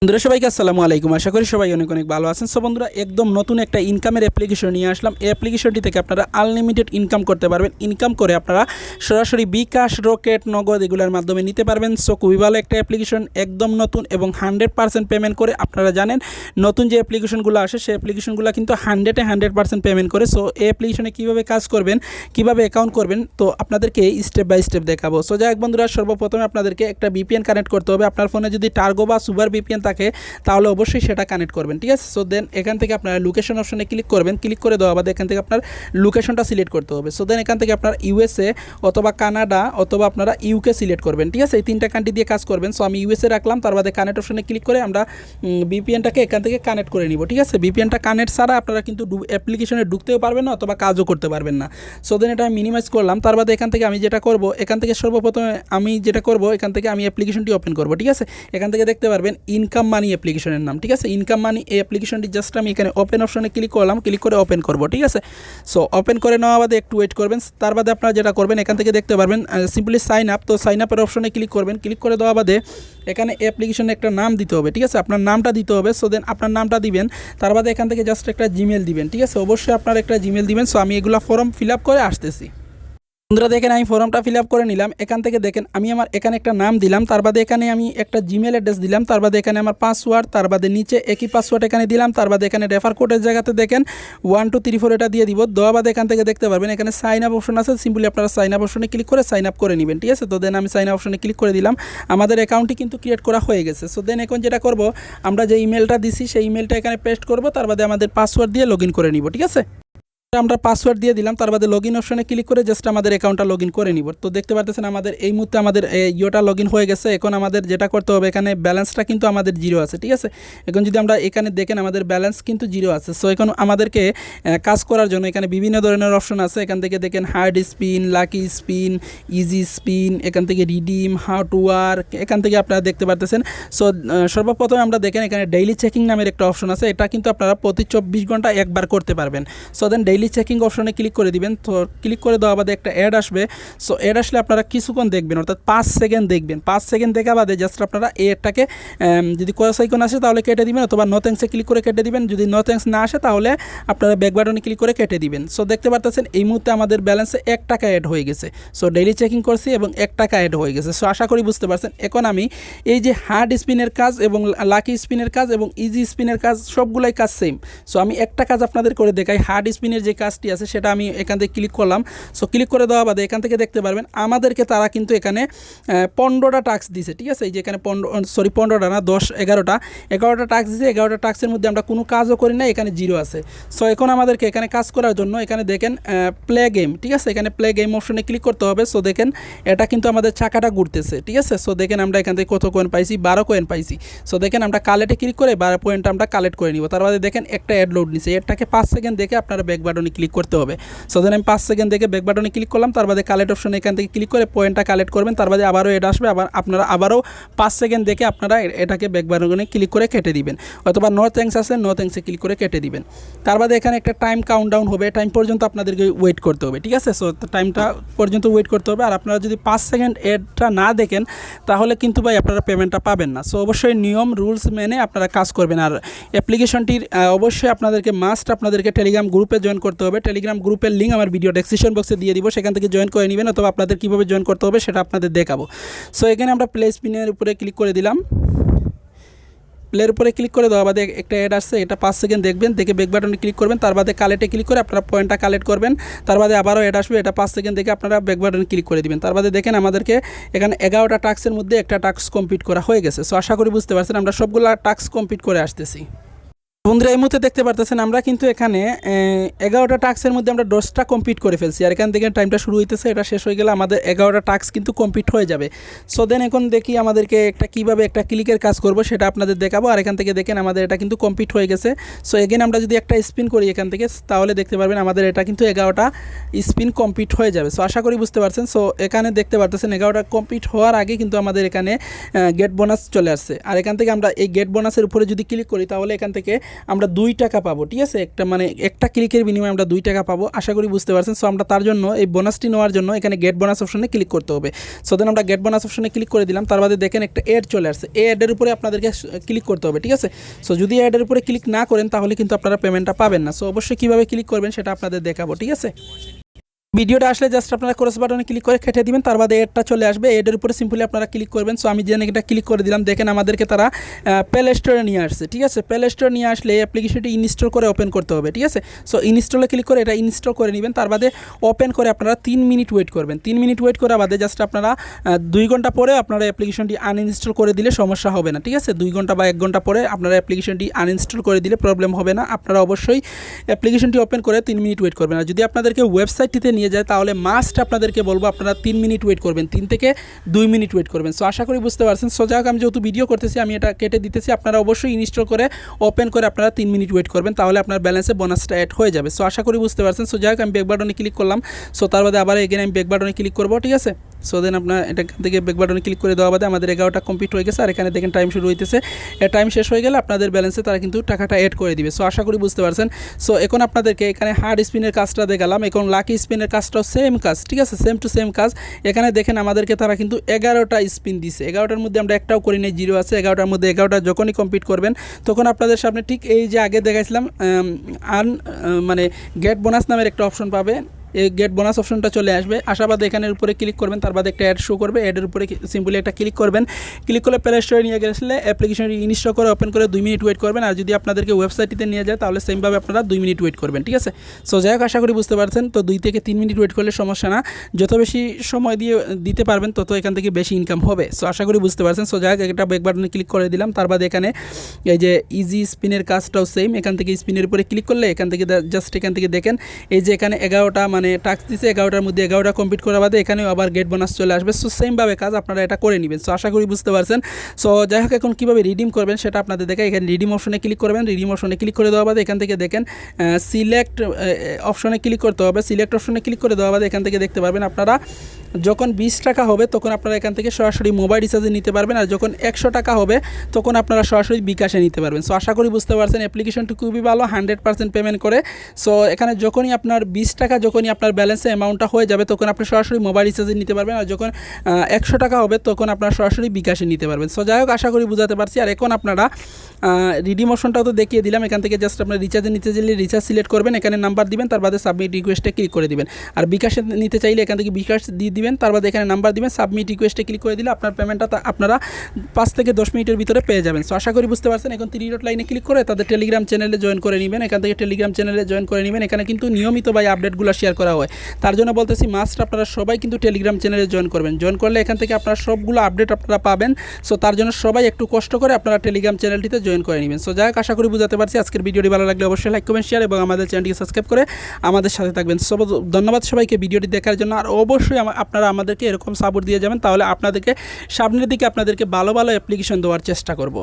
বন্ধুরা সবাইকে আসসালামু আলাইকুম। আশা করি সবাই অনেক অনেক ভালো আছেন। সো বন্ধুরা একদম নতুন একটা ইনকামের অ্যাপ্লিকেশন নিয়ে আসলাম। এই অ্যাপ্লিকেশনটি থেকে আপনারা আনলিমিটেড ইনকাম করতে পারবেন। ইনকাম করে আপনারা সরাসরি bKash, রকেট, নগদ এগুলোর মাধ্যমে নিতে পারবেন। সো খুবই ভালো একটা অ্যাপ্লিকেশন, একদম নতুন এবং 100% পেমেন্ট করে। আপনারা জানেন নতুন যে অ্যাপ্লিকেশনগুলো আসে সেই অ্যাপ্লিকেশনগুলো কিন্তু 100% পেমেন্ট করে। সো এই অ্যাপ্লিকেশনে কীভাবে কাজ করবেন, কীভাবে অ্যাকাউন্ট করবেন, তো আপনাদেরকে স্টেপ বাই স্টেপ দেখাবো। সো যাই হোক বন্ধুরা, সর্বপ্রথমে আপনাদেরকে একটা VPN কানেক্ট করতে হবে। আপনার ফোনে যদি টার্গো বা সুপার VPN থাকে তাহলে অবশ্যই সেটা কানেক্ট করবেন, ঠিক আছে। সো দেন এখান থেকে আপনারা লোকেশন অপশনে ক্লিক করবেন। ক্লিক করে দেওয়া বাদে এখান থেকে আপনার লোকেশনটা সিলেক্ট করতে হবে। সো দেন এখান থেকে আপনার USA অথবা কানাডা অথবা আপনারা UK সিলেক্ট করবেন, ঠিক আছে। এই তিনটা কান্ট্রি দিয়ে কাজ করবেন। সো আমি USA রাখলাম, তার বাদে কানেক্ট অপশনে ক্লিক করে আমরা VPNটাকে এখান থেকে কানেক্ট করে নিব, ঠিক আছে। VPNটা কানেক্ট ছাড়া আপনারা কিন্তু অ্যাপ্লিকেশনে ঢুকতেও পারবেন না অথবা কাজও করতে পারবেন না। সো দেন এটা আমি মিনিমাইজ করলাম। তার বাদে এখান থেকে আমি যেটা করব, এখান থেকে সর্বপ্রথমে আমি যেটা করব, এখান থেকে আমি অ্যাপ্লিকেশনটি ওপেন করব, ঠিক আছে। এখান থেকে দেখতে পারবেন ইনকাম মানি অ্যাপ্লিকেশনের নাম, ঠিক আছে। ইনকাম মানি এই অ্যাপ্লিকেশনটি জাস্ট আমি এখানে ওপেন অপশনে ক্লিক করলাম, ক্লিক করে ওপেন করব, ঠিক আছে। সো ওপেন করে নেওয়া বাদে একটু ওয়েট করবেন। তার বাদে আপনারা যেটা করবেন, এখান থেকে দেখতে পারবেন সিম্পলি সাইন আপ। তো সাইন আপের অপশনে ক্লিক করবেন। ক্লিক করে দেওয়া বাদে এখানে অ্যাপ্লিকেশনে একটা নাম দিতে হবে, ঠিক আছে। আপনার নামটা দিতে হবে। সো দেন আপনার নামটা দিবেন। তার বাদে এখান থেকে জাস্ট একটা জিমেল দিবেন, ঠিক আছে। অবশ্যই আপনার একটা জিমেল দিবেন। সো আমি এগুলো ফর্ম ফিল আপ করে আসতেছি। বন্ধুরা দেখেন আমি ফর্মটা ফিল আপ করে নিলাম। এখান থেকে দেখেন আমি আমার এখানে একটা নাম দিলাম, তার বাদে এখানে আমি একটা জিমেল অ্যাড্রেস দিলাম, তার বাদে এখানে আমার পাসওয়ার্ড, তার বাদে নিচে একই পাসওয়ার্ড এখানে দিলাম, তার বাদে এখানে রেফার কোডের জায়গাতে দেখেন 1 2 3 4 এটা দিয়ে দিব। দেওয়া বাদে এখান থেকে দেখতে পারবেন এখানে সাইন আপ অপশন আছে। সিম্পলি আপনারা সাইন আপ অপশনে ক্লিক করে সাইন আপ করে নেবেন, ঠিক আছে। তো দেন আমি সাইন আপ অপশনে ক্লিক করে দিলাম। আমাদের অ্যাকাউন্টটি কিন্তু ক্রিয়েট করা হয়ে গেছে। সো দেন এখন যেটা করব, আমরা যে ইমেলটা দিছি সেই ইমেলটা এখানে পেস্ট করব, তার বাদে আমাদের পাসওয়ার্ড দিয়ে লগ ইন করে নিব, ঠিক আছে। আমরা পাসওয়ার্ড দিয়ে দিলাম, তার বাদে লগইন অপশনে ক্লিক করে জাস্ট আমাদের অ্যাকাউন্টটা লগইন করে নিব। তো দেখতে পাচ্ছেন আমাদের এই মুহূর্তে আমাদের ইয়োটা লগইন হয়ে গেছে। এখন আমাদের যেটা করতে হবে, এখানে ব্যালেন্সটা কিন্তু আমাদের জিরো আছে, ঠিক আছে। এখন যদি আমরা এখানে দেখেন আমাদের ব্যালেন্স কিন্তু জিরো আছে। সো এখন আমাদেরকে কাজ করার জন্য এখানে বিভিন্ন ধরনের অপশন আছে। এখান থেকে দেখেন hard spin, lucky spin, easy spin, এখান থেকে রিডিম, হাউ টু ওয়ার্ক, এখান থেকে আপনারা দেখতে পারতেছেন। সো সর্বপ্রথমে আমরা দেখেন এখানে ডেইলি চেকিং নামের একটা অপশন আছে। এটা কিন্তু আপনারা প্রতি 24 ঘন্টা একবার করতে পারবেন। সো দেন ডেইলি চেকিং অপশনে ক্লিক করে দিবেন। তো ক্লিক করে দেওয়া বাদে একটা অ্যাড আসবে। সো অ্যাড আসলে আপনারা কিছুক্ষণ দেখবেন, অর্থাৎ 5 সেকেন্ড দেখবেন। 5 সেকেন্ড দেখা বাদে জাস্ট আপনারা এই অ্যাডটাকে যদি ক্রস আইকন আসে তাহলে কেটে দিবেন, অথবা নো থ্যাঙ্কসে ক্লিক করে কেটে দিবেন। যদি নো থ্যাঙ্কস না আসে তাহলে আপনারা ব্যাক বাটনে ক্লিক করে কেটে দিবেন। সো দেখতে পাচ্ছেন এই মুহূর্তে আমাদের ব্যালেন্সে 1 টাকা অ্যাড হয়ে গেছে। সো ডেইলি চেকিং করছি এবং 1 টাকা অ্যাড হয়ে গেছে। সো আশা করি বুঝতে পারছেন। এখন আমি এই যে হার্ড স্পিনের কাজ এবং লাকি স্পিনের কাজ এবং ইজি স্পিনের কাজ সবগুলাই কাজ সেম। সো আমি একটা কাজ আপনাদের করে দেখাই। হার্ড স্পিনের যে কাজটি আছে সেটা আমি এখান থেকে ক্লিক করলাম। সো ক্লিক করে দেওয়া বাদে এখান থেকে দেখতে পারবেন আমাদেরকে তারা কিন্তু এখানে 15টা টাস্ক দিছে, ঠিক আছে। এই যে এখানে 15টা না 11টা টাস্ক দিছে। 11টা টাস্কের মধ্যে আমরা কোনো কাজও করি না, এখানে জিরো আছে। সো এখন আমাদেরকে এখানে কাজ করার জন্য এখানে দেখেন প্লে গেম, ঠিক আছে। এখানে প্লে গেম অপশনে ক্লিক করতে হবে। সো দেখেন এটা কিন্তু আমাদের চাকাটা ঘুরতেছে, ঠিক আছে। সো দেখেন আমরা এখান থেকে কত কয়েন পাইছি, 12 কয়েন পাইছি। সো দেখেন আমরা কালেক্টে ক্লিক করে 12 পয়েন্টটা আমরা কালেক্ট করে নিব। তার বাদে দেখেন একটা অ্যাড লোড নিছে। এটাকে 5 সেকেন্ড দেখে আপনারা ব্যাক বাটনে ক্লিক করতে হবে। সো দেন আমি 5 সেকেন্ড দেখে ব্যাক বাটনে ক্লিক করলাম। তার বাদে কালেক্ট অপশনে এখান থেকে ক্লিক করে পয়েন্টটা কালেক্ট করবেন। তার বাদে আবারও এটা আসবে, আবার আপনারা আবারও 5 সেকেন্ড দেখে আপনারা এটাকে ব্যাক বাটনে ক্লিক করে কেটে দিবেন, অথবা নো থ্যাঙ্কস আছে নো থ্যাঙ্কসে ক্লিক করে কেটে দিবেন। তার বাদে এখানে একটা টাইম কাউন্টডাউন হবে, টাইম পর্যন্ত আপনাদেরকে ওয়েট করতে হবে, ঠিক আছে। সো টাইমটা পর্যন্ত ওয়েট করতে হবে। আর আপনারা যদি 5 সেকেন্ড এডটা না দেখেন তাহলে কিন্তু ভাই আপনারা পেমেন্টটা পাবেন না। সো অবশ্যই নিয়ম রুলস মেনে আপনারা কাজ করবেন। আর অ্যাপ্লিকেশনটির অবশ্যই আপনাদেরকে টেলিগ্রাম গ্রুপে জয়েন করতে হবে। টেলিগ্রাম গ্রুপের লিঙ্ক আমার ভিডিও ডেসক্রিপশন বক্সে দিয়ে দিব, সেখান থেকে জয়েন করে নেবেন, অথবা আপনাদের কীভাবে জয়েন করতে হবে সেটা আপনাদের দেখাবো। সো এখানে আমরা প্লে স্পিনের উপরে ক্লিক করে দিলাম। প্লের উপরে ক্লিক করে দেওয়া বাদে একটা অ্যাড আসছে, এটা 5 সেকেন্ড দেখবেন, দেখে ব্যাক বাটনে ক্লিক করবেন। তার বাদে কালেক্টে ক্লিক করে আপনারা পয়েন্টটা কালেক্ট করবেন। তার বাদে আবারও অ্যাড আসবে, এটা 5 সেকেন্ড দেখে আপনারা ব্যাক বাটনে ক্লিক করে দিবেন। তার বাদে দেখেন আমাদেরকে এখানে 11টা টাস্কের মধ্যে একটা টাস্ক কমপ্লিট করা হয়ে গেছে। সো আশা করি বুঝতে পারছেন আমরা সবগুলো টাস্ক কমপ্লিট করে আসতেছি। বন্ধুরা এই মুহূর্তে দেখতে পারতেছেন আমরা কিন্তু এখানে 11টা টাস্কের মধ্যে আমরা 10টা কমপ্লিট করে ফেলছি। আর এখান থেকে টাইমটা শুরু হইতেছে, এটা শেষ হয়ে গেলে আমাদের 11টা টাস্ক কিন্তু কমপ্লিট হয়ে যাবে। সো দেন এখন দেখি আমাদেরকে কীভাবে একটা ক্লিকের কাজ করব সেটা আপনাদের দেখাবো। আর এখান থেকে দেখেন আমাদের এটা কিন্তু কমপ্লিট হয়ে গেছে। সো এগেন আমরা যদি একটা স্পিন করি এখান থেকে, তাহলে দেখতে পারবেন আমাদের এটা কিন্তু 11টা স্পিন কমপ্লিট হয়ে যাবে। সো আশা করি বুঝতে পারছেন। সো এখানে দেখতে পারতেছেন 11টা কমপ্লিট হওয়ার আগে কিন্তু আমাদের এখানে গেট বোনাস চলে আসছে। আর এখান থেকে আমরা এই গেট বোনাসের উপরে যদি ক্লিক করি তাহলে এখান থেকে আমরা 2 টাকা পাবো, ঠিক আছে, একটা ক্লিকের বিনিময়ে আমরা 2 টাকা পাবো। আশা করি বুঝতে পারছেন। সো আমরা তার জন্য এই বোনাসটি নেওয়ার জন্য এখানে গেট বোনাস অপশনে ক্লিক করতে হবে। সো দেন আমরা গেট বোনাস অপশনে ক্লিক করে দিলাম। তার বাদে দেখেন একটা অ্যাড চলে আসছে, এই অ্যাডের উপরে আপনাদেরকে ক্লিক করতে হবে, ঠিক আছে। সো যদি অ্যাডের উপরে ক্লিক না করেন তাহলে কিন্তু আপনারা পেমেন্টটা পাবেন না। সো অবশ্যই কীভাবে ক্লিক করবেন সেটা আপনাদের দেখাবো, ঠিক আছে। ভিডিওটা আসলে জাস্ট আপনারা ক্রস বাটনে ক্লিক করে কেটে দিবেন, তার বাদে এডটা চলে আসবে, এডের উপরে সিম্পলি আপনারা ক্লিক করবেন। সো আমি যেন এটা ক্লিক করে দিলাম, দেখেন আমাদেরকে তারা প্লে স্টোরে নিয়ে আসছে, ঠিক আছে। প্লে স্টোরে নিয়ে আসলে এই অ্যাপ্লিকেশনটি ইনস্টল করে ওপেন করতে হবে, ঠিক আছে। সো ইনস্টলে ক্লিক করে এটা ইনস্টল করে নেবেন, তার বাদে ওপেন করে আপনারা 3 মিনিট ওয়েট করবেন। 3 মিনিট ওয়েট করার বাদে জাস্ট আপনারা 2 ঘন্টা পরে আপনারা অ্যাপ্লিকেশনটি আনইনস্টল করে দিলে সমস্যা হবে না, ঠিক আছে। 2 ঘন্টা বা 1 ঘন্টা পরে আপনারা অ্যাপ্লিকেশনটি আনইনস্টল করে দিলে প্রবলেম হবে না। আপনারা অবশ্যই অ্যাপ্লিকেশনটি ওপেন করে 3 মিনিট ওয়েট করবেন। আর যদি আপনাদেরকে ওয়েবসাইটটিতে নিয়ে যায় তাহলে আপনাদেরকে বলবো আপনারা 3 মিনিট ওয়েট করবেন, 3 থেকে 2 মিনিট ওয়েট করবেন। সো আশা করি বুঝতে পারছেন। সো যাক আমি যেহেতু ভিডিও করতেছি আমি এটা কেটে দিতেছি, আপনারা অবশ্যই ইনস্টল করে ওপেন করে আপনারা 3 মিনিট ওয়েট করবেন, তাহলে আপনার ব্যালেন্সে বোনাসটা অ্যাড হয়ে যাবে। সো আশা করি বুঝতে পারছেন। সো যাক আমি ব্যাক বাটনে ক্লিক করলাম। সো তার বাদে আবার এগেন আমি ব্যাক বাটনে ক্লিক করবো, ঠিক আছে। সো দেন আপনার এটা থেকে ব্যাক বাটনে ক্লিক করে দেওয়া বাদে আমাদের 11টা কমপ্লিট হয়ে গেছে। আর এখানে দেখেন টাইম শুরু হইতেছে, টাইম শেষ হয়ে গেলে আপনাদের ব্যালেন্সে তারা কিন্তু টাকাটা অ্যাড করে দিবে। সো আশা করি বুঝতে পারছেন। সো এখন আপনাদেরকে এখানে হার্ড স্পিনের কাজটা দেখালাম, এখন লাকি স্পিনের কাজটাও সেম কাজ, ঠিক আছে, সেম টু সেম কাজ। এখানে দেখেন আমাদেরকে তারা কিন্তু 11টা স্পিন দিছে, 11টার মধ্যে আমরা একটাও করি নাই, 0 আছে। 11টার মধ্যে 11টা যখনই কমপ্লিট করবেন তখন আপনাদের সামনে ঠিক এই যে আগে দেখাইছিলাম গেট বোনাস নামের একটা অপশন পাবে, এই গেট বোনাস অপশনটা চলে আসবে। আশাবাদ এখানের উপরে ক্লিক করবেন, তার বাদে একটা অ্যাড শো করবে, অ্যাডের উপরে সিম্পলি একটা ক্লিক করবেন। ক্লিক করলে প্লে স্টোরে নিয়ে গেলে অ্যাপ্লিকেশনটি ইনস্টল করে ওপেন করে 2 মিনিট ওয়েট করবেন। আর যদি আপনাদেরকে ওয়েবসাইটটিতে নিয়ে যায় তাহলে সেমভাবে আপনারা 2 মিনিট ওয়েট করবেন, ঠিক আছে। সো যাই হোক আশা করি বুঝতে পারছেন। তো 2 থেকে 3 মিনিট ওয়েট করলে সমস্যা না, যত বেশি সময় দিতে পারবেন তত এখান থেকে বেশি ইনকাম হবে। সো আশা করি বুঝতে পারছেন। সো যাই হোক একটা ব্যাক বাটনে ক্লিক করে দিলাম, তার বাদে এখানে এই যে ইজি স্পিনের কাজটাও সেম, এখান থেকে স্পিনের উপরে ক্লিক করলে এখান থেকে জাস্ট এখান থেকে দেখেন এই যে এখানে 11টা টাস্ক দিছে, 11টার মধ্যে 11টা কমপ্লিট করার বাদে এখানেও আবার গেট বোনাস চলে আসবে। সো সেমভাবে কাজ আপনারা এটা করে নেবেন। সো আশা করি বুঝতে পারছেন। সো যাই হোক এখন কীভাবে রিডিম করবেন সেটা আপনাদের দেখা, এখানে রিডিম অপশনে ক্লিক করবেন। রিডিম অপশনে ক্লিক করে দেওয়া বাদে এখান থেকে দেখেন সিলেক্ট অপশনে ক্লিক করতে হবে। সিলেক্ট অপশনে ক্লিক করে দেওয়া বাদে এখান থেকে দেখতে পারবেন আপনারা যখন 20 টাকা হবে তখন আপনারা এখান থেকে সরাসরি মোবাইল রিচার্জে নিতে পারবেন, আর যখন 100 টাকা হবে তখন আপনারা সরাসরি bKash-এ নিতে পারবেন। সো আশা করি বুঝতে পারছেন। অ্যাপ্লিকেশনটি খুবই ভালো, 100% পেমেন্ট করে। সো এখানে যখনই আপনার 20 টাকা যখনই আপনার ব্যালেন্সে অ্যামাউন্টটা হয়ে যাবে তখন আপনি সরাসরি মোবাইল রিচার্জে নিতে পারবেন, আর যখন 100 টাকা হবে তখন আপনারা সরাসরি bKash-এ নিতে পারবেন। সো যাই হোক আশা করি বুঝাতে পারছি। আর এখন আপনারা রিডিম অপশনটাও তো দেখিয়ে দিলাম, এখান থেকে জাস্ট আপনার রিচার্জে নিতে চাইলে রিচার্জ সিলেক্ট করবেন, এখানে নাম্বার দিবেন, তার বাদে সাবমিট রিকোয়েস্টে ক্লিক করে দিবেন। আর bKash-এ নিতে চাইলে এখান থেকে bKash দিয়ে দিবেন, তার বাদে এখানে নাম্বার দিবেন, সাবমিট রিকোয়েস্টে ক্লিক করে দিলে আপনার পেমেন্টটা আপনারা 5 থেকে 10 মিনিটের ভিতরে পেয়ে যাবেন। সো আশা করি বুঝতে পারছেন। এখন 3 ডট লাইনে ক্লিক করে তাদের টেলিগ্রাম চ্যানেলে জয়েন করে নেবেন, এখান থেকে টেলিগ্রাম চ্যানেলে জয়েন করে নেবেন। এখানে কিন্তু নিয়মিত আপডেটগুলো শেয়ার করা হয়, তার জন্য বলতেছি মাস্ট আপনারা সবাই কিন্তু টেলিগ্রাম চ্যানেলে জয়েন করবেন। জয়েন করলে এখান থেকে আপনারা সবগুলো আপডেট আপনারা পাবেন। সো তার জন্য সবাই একটু কষ্ট করে আপনারা টেলিগ্রাম চ্যানেলটিতে জয়েন করে নেবেন। সো যাই হোক আশা করি বুঝাতে পারছি। আজকের ভিডিওটি ভালো লাগলে অবশ্যই লাইক কমেন্ট শেয়ার এবং আমাদের চ্যানেলটিকে সাবস্ক্রাইব করে আমাদের সাথে থাকবেন। সব ধন্যবাদ সবাইকে ভিডিওটি দেখার জন্য। আর অবশ্যই আপনারা আমাদেরকে এরকম সাপোর্ট দিয়ে যাবেন, তাহলে আপনাদেরকে সামনের দিকে আপনাদেরকে ভালো ভালো অ্যাপ্লিকেশন দেওয়ার চেষ্টা করব।